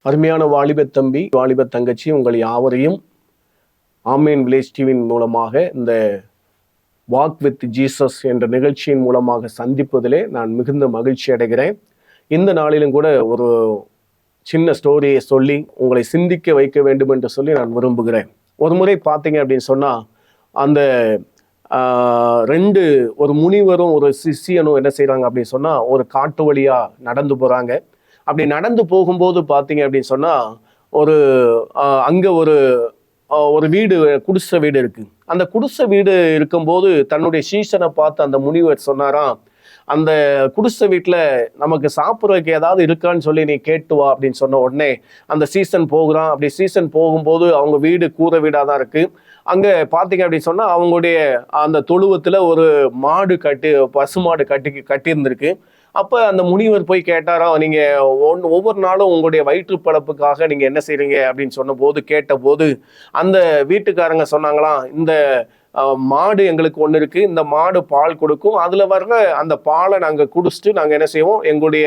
அருமையான வாலிப தம்பி, வாலிப தங்கச்சி, உங்கள் யாவரையும் ஆமேன் வில்லேஜ் டிவியின் மூலமாக இந்த வாக் வித் ஜீசஸ் என்ற நிகழ்ச்சியின் மூலமாக சந்திப்பதிலே நான் மிகுந்த மகிழ்ச்சி அடைகிறேன். இந்த நாளிலும் கூட ஒரு சின்ன ஸ்டோரியை சொல்லி உங்களை சிந்திக்க வைக்க வேண்டும் என்று சொல்லி நான் விரும்புகிறேன். ஒரு முறை பார்த்தீங்க அப்படின்னு சொன்னால், அந்த ஒரு முனிவரும் ஒரு சிஷியனும் என்ன செய்கிறாங்க அப்படின்னு சொன்னால், ஒரு காட்டு வழியாக நடந்து போகிறாங்க. அப்படி நடந்து போகும்போது பார்த்தீங்க அப்படின்னு சொன்னால், அங்கே ஒரு வீடு, குடிசை வீடு இருக்கு. அந்த குடிசை வீடு இருக்கும்போது தன்னுடைய சீசனை பார்த்து அந்த முனிவர் சொன்னாராம், அந்த குடிசை வீட்டில் நமக்கு சாப்பிட்றதுக்கு ஏதாவது இருக்கான்னு சொல்லி நீ கேட்டு வா அப்படின்னு சொன்ன உடனே அந்த சீசன் போகிறான். அப்படி சீசன் போகும்போது அவங்க வீடு கூரை வீடாக தான் இருக்கு. அங்கே பார்த்தீங்க அப்படின்னு சொன்னால், அவங்களுடைய அந்த தொழுவத்தில் ஒரு மாடு பசுமாடு கட்டியிருந்திருக்கு. அப்போ அந்த முனிவர் போய் கேட்டாராம், நீங்கள் ஒவ்வொரு நாளும் உங்களுடைய வயிற்று பழப்புக்காக நீங்கள் என்ன செய்றீங்க அப்படின்னு கேட்டபோது அந்த வீட்டுக்காரங்க சொன்னாங்களாம், இந்த மாடு எங்களுக்கு ஒன்று இருக்குது, இந்த மாடு பால் கொடுக்கும், அதில் வர்ற அந்த பாலை நாங்கள் குடிச்சிட்டு நாங்கள் என்ன செய்வோம், எங்களுடைய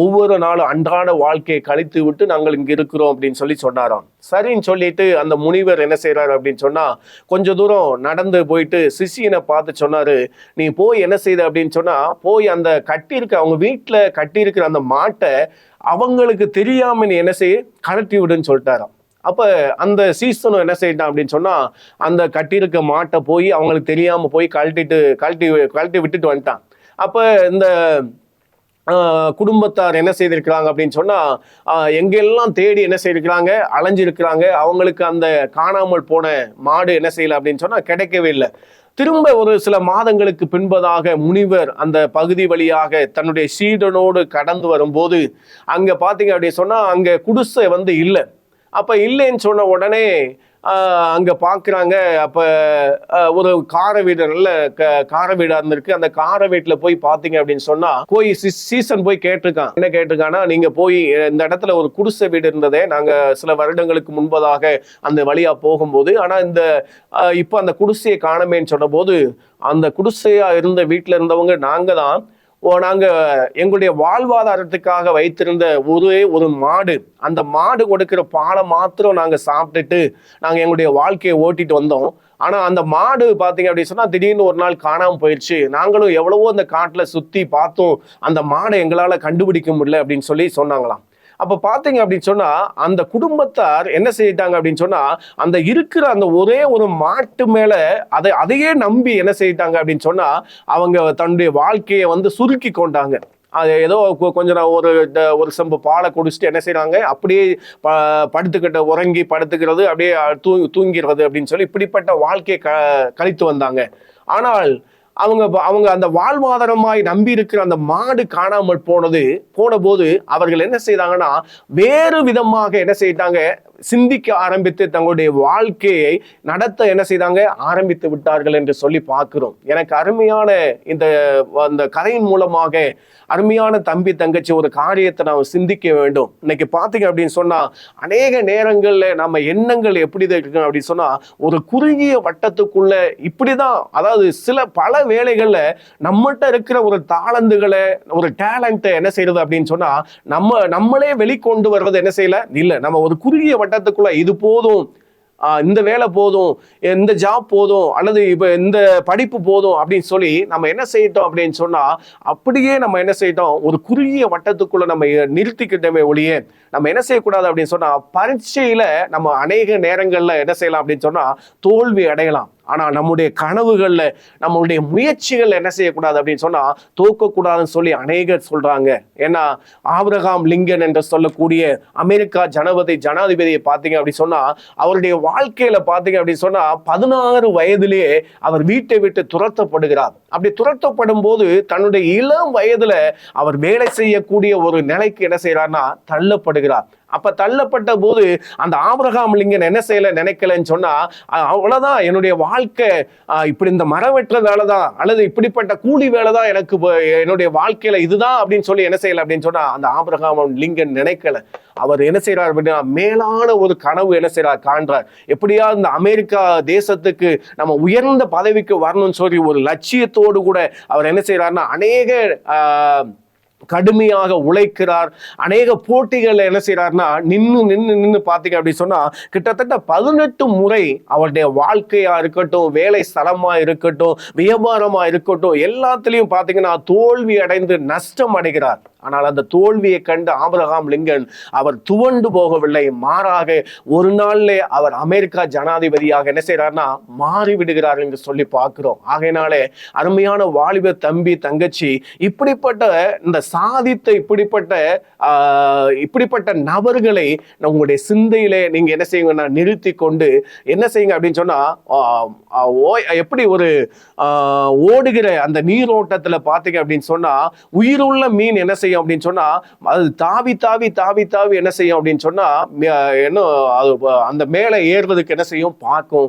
ஒவ்வொரு நாளும் அன்றாட வாழ்க்கையை கழித்து விட்டு நாங்கள் இங்கே இருக்கிறோம் அப்படின்னு சொல்லி சொன்னாராம். சரின்னு சொல்லிட்டு அந்த முனிவர் என்ன செய்கிறாரு அப்படின்னு சொன்னால், கொஞ்சம் தூரம் நடந்து போயிட்டு சிஷியனை பார்த்து சொன்னார், நீ போய் என்ன செய்த அப்படின்னு சொன்னால், போய் அந்த அவங்க வீட்டில் கட்டியிருக்கிற அந்த மாட்டை அவங்களுக்கு தெரியாமல் நீ என்ன செய்ய கழட்டி விடுன்னு சொல்லிட்டாராம். அப்போ அந்த சீசனும் என்ன செய்யிட்டான் அப்படின்னு சொன்னால், அந்த கட்டியிருக்க மாட்டை போய் அவங்களுக்கு தெரியாமல் போய் கழட்டி விட்டுட்டு வந்துட்டான். அப்போ இந்த குடும்பத்தார் என்ன செய்திருக்கிறாங்க அப்படின்னு சொன்னால், எங்கெல்லாம் தேடி என்ன செய்திருக்கிறாங்க, அலைஞ்சிருக்கிறாங்க. அவங்களுக்கு அந்த காணாமல் போன மாடு என்ன செய்யலை அப்படின்னு சொன்னால் கிடைக்கவே இல்லை. திரும்ப ஒரு சில மாதங்களுக்கு பின்பதாக முனிவர் அந்த பகுதி வழியாக தன்னுடைய சீடனோடு கடந்து வரும்போது அங்கே பார்த்தீங்க அப்படின்னு சொன்னால், அங்கே குடிசை இல்லை. அப்போ இல்லைன்னு சொன்ன உடனே அங்கே பார்க்குறாங்க. அப்போ ஒரு கார வீடு, நல்ல கார வீடாக இருந்திருக்கு. அந்த கார வீட்டில் போய் பார்த்தீங்க அப்படின்னு சொன்னால், சீசன் போய் கேட்டிருக்கான். என்ன கேட்டிருக்கான்னா, நீங்கள் போய் இந்த இடத்துல ஒரு குடிசை வீடு இருந்ததே, நாங்கள் சில வருடங்களுக்கு முன்பதாக அந்த வழியாக போகும்போது, ஆனால் இப்போ அந்த குடிசையை காணமேன்னு சொன்னபோது, அந்த குடிசையாக இருந்த வீட்டில் இருந்தவங்க நாங்கள் தான். எங்களுடைய வாழ்வாதாரத்துக்காக வைத்திருந்த ஒரு மாடு, அந்த மாடு கொடுக்கிற பாலை மாத்திரம் நாங்கள் சாப்பிட்டுட்டு நாங்கள் எங்களுடைய வாழ்க்கையை ஓட்டிட்டு வந்தோம். ஆனால் அந்த மாடு பார்த்தீங்க அப்படின்னு சொன்னால், திடீர்னு ஒரு நாள் காணாமல் போயிடுச்சு. நாங்களும் எவ்வளவோ அந்த காட்டில் சுற்றி பார்த்தோம், அந்த மாடை எங்களால் கண்டுபிடிக்க முடியல அப்படின்னு சொல்லி சொன்னாங்களாம். அப்போ பார்த்தீங்க அப்படின்னு சொன்னால், அந்த குடும்பத்தார் என்ன செய்யிட்டாங்க அப்படின்னு சொன்னால், அந்த இருக்கிற அந்த ஒரே ஒரு மாட்டு மேலே அதையே நம்பி என்ன செய்யிட்டாங்க அப்படின்னு சொன்னால், அவங்க தன்னுடைய வாழ்க்கையை சுருக்கி கொண்டாங்க. அது ஏதோ கொஞ்சம் ஒரு செம்பு பாலை குடிச்சிட்டு என்ன செய்யறாங்க, அப்படியே உறங்கி படுத்துக்கிறது, அப்படியே தூங்கிறது அப்படின்னு சொல்லி இப்படிப்பட்ட வாழ்க்கையை கழித்து வந்தாங்க. ஆனால் அவங்க அந்த வாழ்வாதாரமாய் நம்பி இருக்கிற அந்த மாடு காணாமல் போன போது அவர்கள் என்ன செய்தாங்கன்னா, வேறு விதமாக என்ன செய்தாங்க, சிந்திக்க ஆரம்பித்து தங்களுடைய வாழ்க்கையை நடத்த என்ன செய்தாங்க, ஆரம்பித்து விட்டார்கள் என்று சொல்லி பார்க்கிறோம். எனக்கு அருமையான இந்த கதையின் மூலமாக அருமையான தம்பி தங்கச்சி ஒரு காரியத்தை நாம் சிந்திக்க வேண்டும். இன்னைக்கு பார்த்தீங்க அப்படின்னு சொன்னா, அநேக நேரங்கள்ல நம்ம எண்ணங்கள் எப்படி இருக்கு அப்படின்னு சொன்னா, ஒரு குறுகிய வட்டத்துக்குள்ள இப்படிதான், அதாவது பல வேளைகள்ல நம்மகிட்ட இருக்கிற ஒரு தாளந்துகளை, ஒரு டேலண்ட்டை என்ன செய்யறது அப்படின்னு சொன்னா, நம்மளே வெளிக்கொண்டு வர்றது என்ன செய்யல இல்லை. நம்ம ஒரு குறுகிய வட்டத்துக்குள்ள இது போதும், இந்த வேலை போதும், இந்த ஜாப் போதும், அல்லது இப்போ இந்த படிப்பு போதும் அப்படின்னு சொல்லி நம்ம என்ன செய்யட்டோம் அப்படின்னு சொன்னா, அப்படியே நம்ம என்ன செய்யட்டோம், ஒரு குறுகிய வட்டத்துக்குள்ள நம்ம நிறுத்திக்கிட்டோமே ஒழிய நம்ம என்ன செய்யக்கூடாது அப்படின்னு சொன்னா, பரீட்சையில நம்ம அநேக நேரங்கள்ல என்ன செய்யலாம் அப்படின்னு சொன்னா தோல்வி அடையலாம். ஆனா நம்முடைய கனவுகள்ல, நம்மளுடைய முயற்சிகள் என்ன செய்யக்கூடாது அப்படின்னு சொன்னா தோக்கக்கூடாதுன்னு சொல்லி அநேகர் சொல்றாங்க. ஏன்னா ஆபிரகாம் லிங்கன் என்று சொல்லக்கூடிய அமெரிக்கா ஜனாதிபதியை பார்த்தீங்க அப்படின்னு சொன்னா, அவருடைய வாழ்க்கையில பார்த்தீங்க அப்படின்னு சொன்னா 16 வயதிலேயே அவர் வீட்டை விட்டு துரத்தப்படுகிறார். அப்படி துரத்தப்படும் போது தன்னுடைய இளம் வயதுல அவர் வேலை செய்யக்கூடிய ஒரு நிலைக்கு என்ன செய்யறாருன்னா தள்ளப்படுகிறார். அப்ப தள்ளப்பட்ட போது அந்த ஆபிரகாம் லிங்கன் என்ன செய்யல நினைக்கலன்னு சொன்னா, அவ்வளவுதான், என்னுடைய வாழ்க்கை இப்படி இந்த மரம் வெட்டுற வேலைதான், அல்லது இப்படிப்பட்ட கூலி வேலைதான் எனக்கு என்னுடைய வாழ்க்கையில இதுதான் அப்படின்னு சொல்லி என்ன செய்யல அப்படின்னு சொன்னா அந்த ஆபிரகாம் லிங்கன் நினைக்கல. அவர் என்ன செய்யறார் அப்படின்னா, மேலான ஒரு கனவு என்ன செய்யறார் காண்றார். எப்படியாவது இந்த அமெரிக்கா தேசத்துக்கு நம்ம உயர்ந்த பதவிக்கு வரணும்னு சொல்லி ஒரு லட்சியத்தோடு கூட அவர் என்ன செய்யறாருன்னா அநேக கடுமையாக உழைக்கிறார். அநேக போட்டிகள் என்ன செய்யறாருன்னா நின்னு பாத்தீங்க அப்படின்னு சொன்னா கிட்டத்தட்ட 18 முறை அவருடைய வாழ்க்கையா இருக்கட்டும், வேலை ஸ்தலமா இருக்கட்டும், வியாபாரமா இருக்கட்டும், எல்லாத்திலையும் பாத்தீங்கன்னா தோல்வி அடைந்து நஷ்டம் அடைகிறார். ஆனால் அந்த தோல்வியை கண்டு ஆபிரகாம் லிங்கன் அவர் துவண்டு போகவில்லை. மாறாக ஒரு நாள்ல அவர் அமெரிக்கா ஜனாதிபதியாக என்ன செய்யறாருன்னா மாறிவிடுகிறார் என்று சொல்லி பார்க்கிறோம். ஆகையினாலே அருமையான வாலிப தம்பி தங்கச்சி, இப்படிப்பட்ட இந்த சாதித்த இப்படிப்பட்ட நபர்களை உங்களுடைய சிந்தையிலே நீங்க என்ன செய்யுங்கன்னா நிறுத்தி கொண்டு என்ன செய்யுங்க அப்படின்னு சொன்னா எப்படி ஒரு ஓடுகிற அந்த நீரோட்டத்துல பாத்தீங்க அப்படின்னு சொன்னா உயிருள்ள மீன் என்ன செய்யும் அப்படின்னு சொன்னா அது தாவி தாவி தாவி தாவி என்ன செய்யும் அப்படின்னு சொன்னா என்ன அந்த மேலே ஏறுறதுக்கு என்ன செய்யும் பார்க்கும்.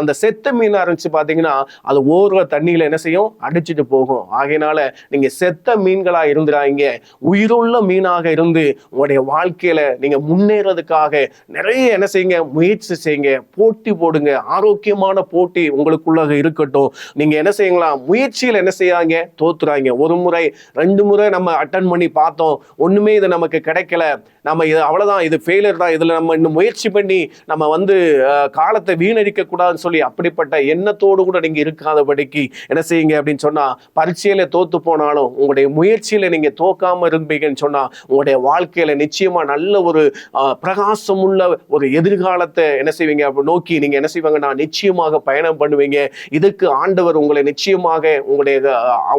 அந்த செத்த மீனா இருந்துச்சு பாத்தீங்கன்னா அது ஓடுற தண்ணியில என்ன செய்யும் அடிச்சுட்டு போகும். ஆகையினால நீங்க செத்த மீன்களா இருந்துறாங்க, உயிருள்ள மீனாக இருந்து உங்களுடைய வாழ்க்கையில நீங்க முன்னேறதுக்காக நிறைய என்ன செய்யுங்க முயற்சி செய்யுங்க, போட்டி போடுங்க. ஆரோக்கியமான போட்டி உங்களுக்குள்ள இருக்கட்டும். நீங்க என்ன செய்யலாம், முயற்சியில் என்ன செய்யாங்க தோத்துறாங்க. ஒரு முறை 2 முறை நம்ம அட்டன் பண்ணி பார்த்தோம், ஒண்ணுமே இது நமக்கு கிடைக்கல, நம்ம இது அவ்வளவுதான், இது ஃபெயிலியர் தான், இதுல நம்ம இன்னும் முயற்சி பண்ணி நம்ம காலத்தை வீணடிக்க கூடாதுன்னு சொல்லி அப்படிப்பட்ட எண்ணத்தோடு கூட நீங்க இருக்காதபடிக்கு என்ன செய்யுங்க அப்படின்னு சொன்னா பரீட்சையில தோத்து போனாலும் உங்களுடைய முயற்சியில நீங்க தோக்காம இருப்பீங்கன்னு சொன்னா உங்களுடைய வாழ்க்கையில நிச்சயமா நல்ல ஒரு பிரகாசமுள்ள ஒரு எதிர்காலத்தை என்ன செய்வீங்க நோக்கி நீங்க என்ன செய்வாங்கன்னா நிச்சயமாக பயணம் பண்ணுவீங்க. இதுக்கு ஆண்டவர் உங்களை நிச்சயமாக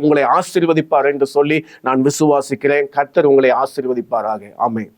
உங்களை ஆசீர்வதிப்பார் என்று சொல்லி நான் விசுவாசிக்கிறேன். கர்த்தர் உங்களை ஆசீர்வதிப்பாராக. ஆமென்.